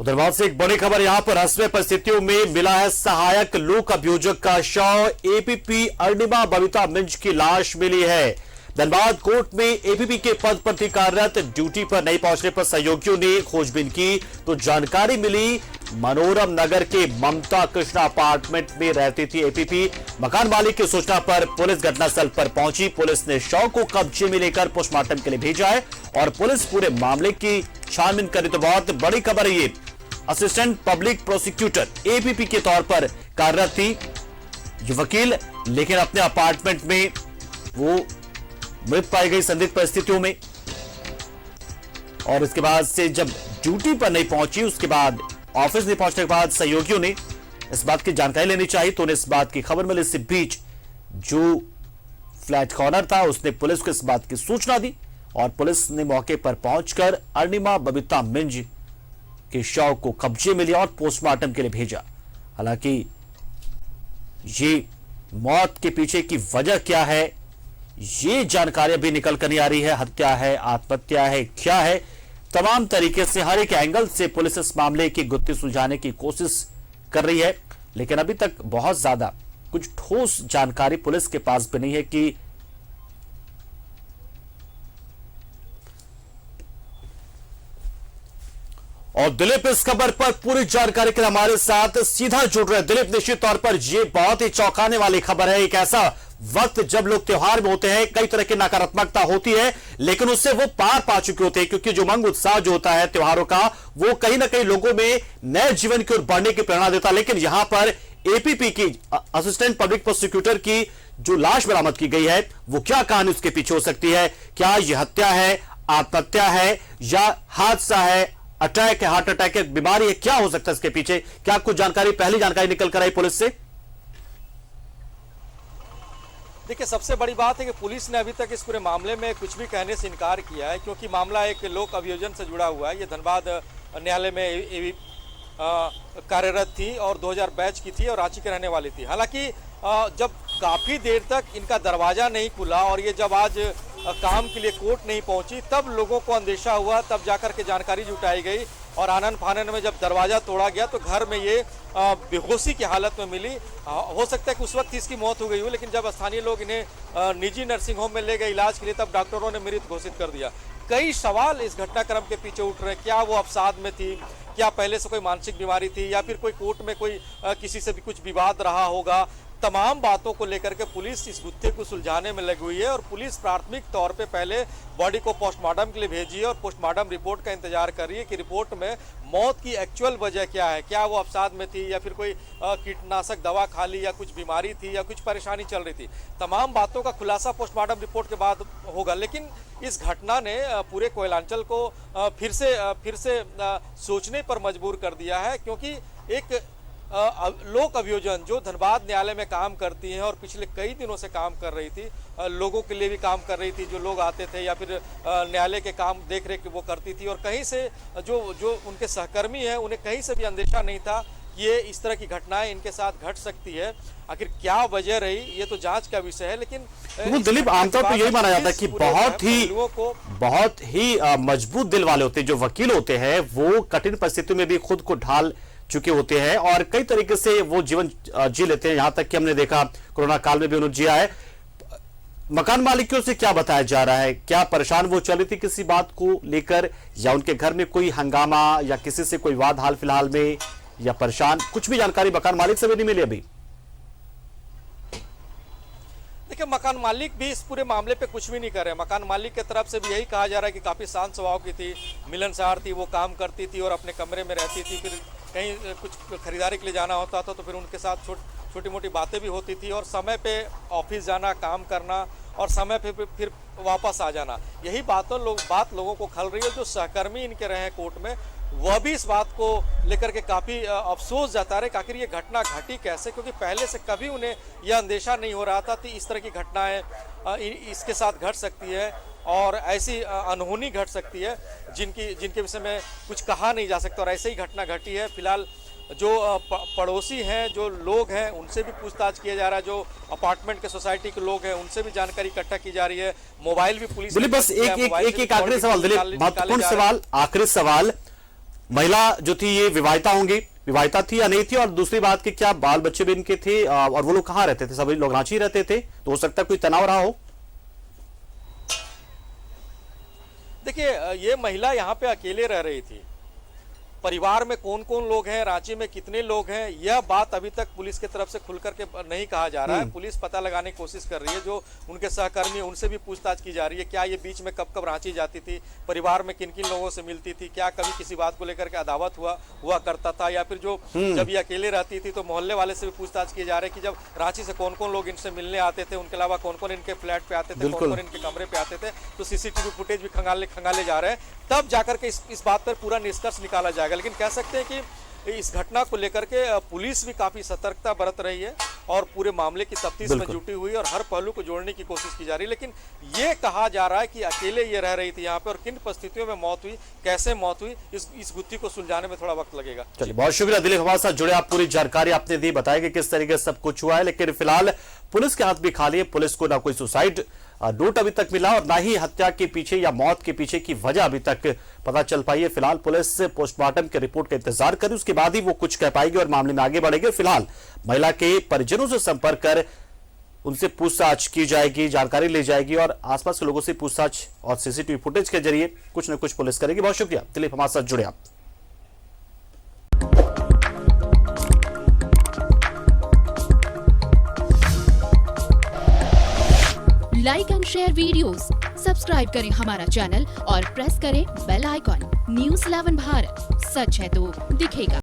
उधरवाद से एक बड़ी खबर यहां पर हंसवे परिस्थितियों में मिला है सहायक लोक अभियोजक का शव। एपीपी अरुणिमा बबीता मिंज की लाश मिली है। धनबाद कोर्ट में एपीपी के पद पर थी कार्यरत, ड्यूटी पर नहीं पहुंचने पर सहयोगियों ने खोजबीन की तो जानकारी मिली मनोरम नगर के ममता कृष्णा अपार्टमेंट में रहती थी एपीपी। मकान मालिक की सूचना पर पुलिस घटनास्थल पर पहुंची। पुलिस ने शव को कब्जे में लेकर पोस्टमार्टम के लिए भेजा है और पुलिस पूरे मामले की छानबीन कर रही। तो बहुत बड़ी खबर है ये। असिस्टेंट पब्लिक प्रोसिक्यूटर एपीपी के तौर पर कार्यरत थी ये वकील, लेकिन अपने अपार्टमेंट में वो मृत पाई गई संदिग्ध परिस्थितियों में। और इसके बाद से जब ड्यूटी पर नहीं पहुंची, उसके बाद ऑफिस नहीं पहुंचने के बाद सहयोगियों ने इस बात की जानकारी लेनी चाहिए तो उन्हें इस बात की खबर मिली। इस बीच जो फ्लैट कॉर्नर था उसने पुलिस को इस बात की सूचना दी और पुलिस ने मौके पर पहुंचकर अरुणिमा बबीता मिंज के शव को कब्जे में लिया और पोस्टमार्टम के लिए भेजा। हालांकि ये मौत के पीछे की वजह क्या है, ये जानकारी अभी निकल कर नहीं आ रही है। हत्या है, आत्महत्या है, क्या है, तमाम तरीके से हर एक एंगल से पुलिस इस मामले की गुत्थी सुलझाने की कोशिश कर रही है, लेकिन अभी तक बहुत ज्यादा कुछ ठोस जानकारी पुलिस के पास भी नहीं है कि और दिलीप इस खबर पर पूरी जानकारी के लिए हमारे साथ सीधा जुड़ रहे हैं। दिलीप, निश्चित तौर पर यह बहुत ही चौंकाने वाली खबर है। एक ऐसा वक्त जब लोग त्योहार में होते हैं, कई तरह की नकारात्मकता होती है, लेकिन उससे वो पार पा चुके होते हैं क्योंकि जो उमंग उत्साह जो होता है त्योहारों का, वो कहीं ना कहीं लोगों में नए जीवन की ओर बढ़ने की प्रेरणा देता है। लेकिन यहां पर एपीपी की असिस्टेंट पब्लिक प्रोसिक्यूटर की जो लाश बरामद की गई है, वो क्या कहानी उसके पीछे हो सकती है? क्या यह हत्या है, आत्महत्या है या हादसा है, अटैक है, हार्ट अटैक है, बीमारी है, क्या हो सकता है इसके पीछे? क्या कुछ जानकारी, पहली जानकारी निकल कर आई पुलिस से? देखिए, सबसे बड़ी बात है कि पुलिस ने अभी तक इस पूरे मामले में कुछ भी कहने से इनकार किया है क्योंकि मामला एक लोक अभियोजन से जुड़ा हुआ है। ये धनबाद न्यायालय में कार्यरत थी और 2000 बैच की थी और रांची के रहने वाली थी। हालांकि जब काफ़ी देर तक इनका दरवाज़ा नहीं खुला और ये जब आज काम के लिए कोर्ट नहीं पहुंची, तब लोगों को अंदेशा हुआ, तब जाकर के जानकारी जुटाई गई और आनन फानन में जब दरवाज़ा तोड़ा गया तो घर में ये बेहोशी की हालत में मिली। हो सकता है कि उस वक्त इसकी मौत हो गई हो, लेकिन जब स्थानीय लोग इन्हें निजी नर्सिंग होम में ले गए इलाज के लिए, तब डॉक्टरों ने मृत घोषित कर दिया। कई सवाल इस घटनाक्रम के पीछे उठ रहे हैं। क्या वो अवसाद में थी, क्या पहले से कोई मानसिक बीमारी थी, या फिर कोई कोर्ट में कोई किसी से भी कुछ विवाद रहा होगा? तमाम बातों को लेकर के पुलिस इस गुत्थे को सुलझाने में लगी हुई है और पुलिस प्राथमिक तौर पे पहले बॉडी को पोस्टमार्टम के लिए भेजी है और पोस्टमार्टम रिपोर्ट का इंतजार कर रही है कि रिपोर्ट में मौत की एक्चुअल वजह क्या है। क्या वो अवसाद में थी या फिर कोई कीटनाशक दवा खा ली या कुछ बीमारी थी या कुछ परेशानी चल रही थी? तमाम बातों का खुलासा पोस्टमार्टम रिपोर्ट के बाद होगा। लेकिन इस घटना ने पूरे कोयलांचल को फिर से सोचने पर मजबूर कर दिया है क्योंकि एक लोक अभियोजन जो धनबाद न्यायालय में काम करती हैं और पिछले कई दिनों से काम कर रही थी, लोगों के लिए भी काम कर रही थी, जो लोग आते थे या फिर न्यायालय के काम देख रेख वो करती थी और कहीं से जो उनके सहकर्मी हैं उन्हें कहीं से भी अंदेशा नहीं था कि ये इस तरह की घटनाएं इनके साथ घट सकती है। आखिर क्या वजह रही, ये तो जांच का विषय है। लेकिन तो दिलीप, आमतौर पर यही माना जाता है कि बहुत ही मजबूत दिल वाले होते हैं जो वकील होते हैं, वो कठिन परिस्थितियों में भी खुद को ढाल चुके होते हैं और कई तरीके से वो जीवन जी लेते हैं। यहां तक कि हमने देखा कोरोना काल में भी उन्होंने जिया है। मकान मालिकों से क्या बताया जा रहा है? क्या परेशान वो चल रही थी किसी बात को लेकर, या उनके घर में कोई हंगामा या किसी से कोई वाद हाल फिलहाल में, या परेशान? कुछ भी जानकारी मकान मालिक से भी नहीं मिली अभी। देखिए, मकान मालिक भी इस पूरे मामले पे कुछ भी नहीं कर रहे। मकान मालिक की तरफ से भी यही कहा जा रहा है कि काफ़ी शांत स्वभाव की थी, मिलनसार थी, वो काम करती थी और अपने कमरे में रहती थी। फिर कहीं कुछ खरीदारी के लिए जाना होता था तो फिर उनके साथ छोटी मोटी बातें भी होती थी और समय पे ऑफिस जाना, काम करना और समय पे फिर वापस आ जाना। यही बात लोगों को खल रही है। जो सहकर्मी इनके रहे हैं कोर्ट में, वह भी इस बात को लेकर के काफ़ी अफसोस जता रहे कि आखिर ये घटना घटी कैसे, क्योंकि पहले से कभी उन्हें यह अंदेशा नहीं हो रहा था कि इस तरह की घटनाएं इसके साथ घट सकती है और ऐसी अनहोनी घट सकती है जिनके विषय में कुछ कहा नहीं जा सकता और ऐसे ही घटना घटी है। फिलहाल जो पड़ोसी हैं, जो लोग हैं, उनसे भी पूछताछ किया जा रहा है। जो अपार्टमेंट के सोसाइटी के लोग हैं उनसे भी जानकारी इकट्ठा की जा रही है। मोबाइल भी पुलिस बस एक आखिरी सवाल दिलीप, महत्वपूर्ण सवाल, आखिरी सवाल, महिला जो थी ये विवाहिता होंगी, विवाहिता थी या नहीं थी, और दूसरी बात कि क्या बाल बच्चे भी इनके थे, और वो लोग कहाँ रहते थे? सभी लोग रांची रहते थे, तो हो सकता है कोई तनाव रहा हो। देखिए, ये महिला यहाँ पे अकेले रह रही थी। परिवार में कौन कौन लोग हैं, रांची में कितने लोग हैं, यह बात अभी तक पुलिस की तरफ से खुल करके नहीं कहा जा रहा है। पुलिस पता लगाने की कोशिश कर रही है, जो उनके सहकर्मी उनसे भी पूछताछ की जा रही है। क्या ये बीच में कब कब रांची जाती थी, परिवार में किन किन लोगों से मिलती थी, क्या कभी किसी बात को लेकर के अदावत हुआ करता था, या फिर जो जब ये अकेले रहती थी तो मोहल्ले वाले से भी पूछताछ की जा रही है कि जब रांची से कौन कौन लोग इनसे मिलने आते थे, उनके अलावा कौन कौन इनके फ्लैट पे आते थे, कौन कौन इनके कमरे पे आते थे। तो सीसीटीवी फुटेज भी खंगाले जा रहे हैं, तब जाकर के इस बात पर पूरा निष्कर्ष निकाला जाएगा। लेकिन कह सकते हैं कि इस घटना को लेकर के पुलिस भी काफी सतर्कता बरत रही है और पूरे मामले की तफ्तीश में जुटी हुई है और हर पहलू को जोड़ने की कोशिश की जा रही है। लेकिन ये कहा जा रहा है कि अकेले ये रह रही थी यहाँ पे, और किन परिस्थितियों में मौत हुई, कैसे मौत हुई, इस गुत्थी को सुलझाने में थोड़ा वक्त लगेगा। चलिए, बहुत शुक्रिया दिलीप, हमारे साथ जुड़े, आप पूरी जानकारी आपने दी, बताया कि किस तरीके से सब कुछ हुआ है। लेकिन फिलहाल पुलिस के हाथ भी खाली है। पुलिस को ना कोई सुसाइड नोट अभी तक मिला और ना ही हत्या के पीछे या मौत के पीछे की वजह अभी तक पता चल पाई है। फिलहाल पुलिस पोस्टमार्टम के रिपोर्ट का इंतजार कर, उसके बाद ही वो कुछ कह पाएगी और मामले में आगे बढ़ेगी। फिलहाल महिला के परिजनों से संपर्क कर उनसे पूछताछ की जाएगी, जानकारी ली जाएगी और आसपास के लोगों से पूछताछ और सीसीटीवी फुटेज के जरिए कुछ न कुछ पुलिस करेगी। बहुत शुक्रिया दिलीप, हमारे साथ जुड़े आप। Like and share videos, subscribe करें हमारा चैनल और प्रेस करें बेल आइकॉन। न्यूज़ 11 भारत, सच है तो दिखेगा।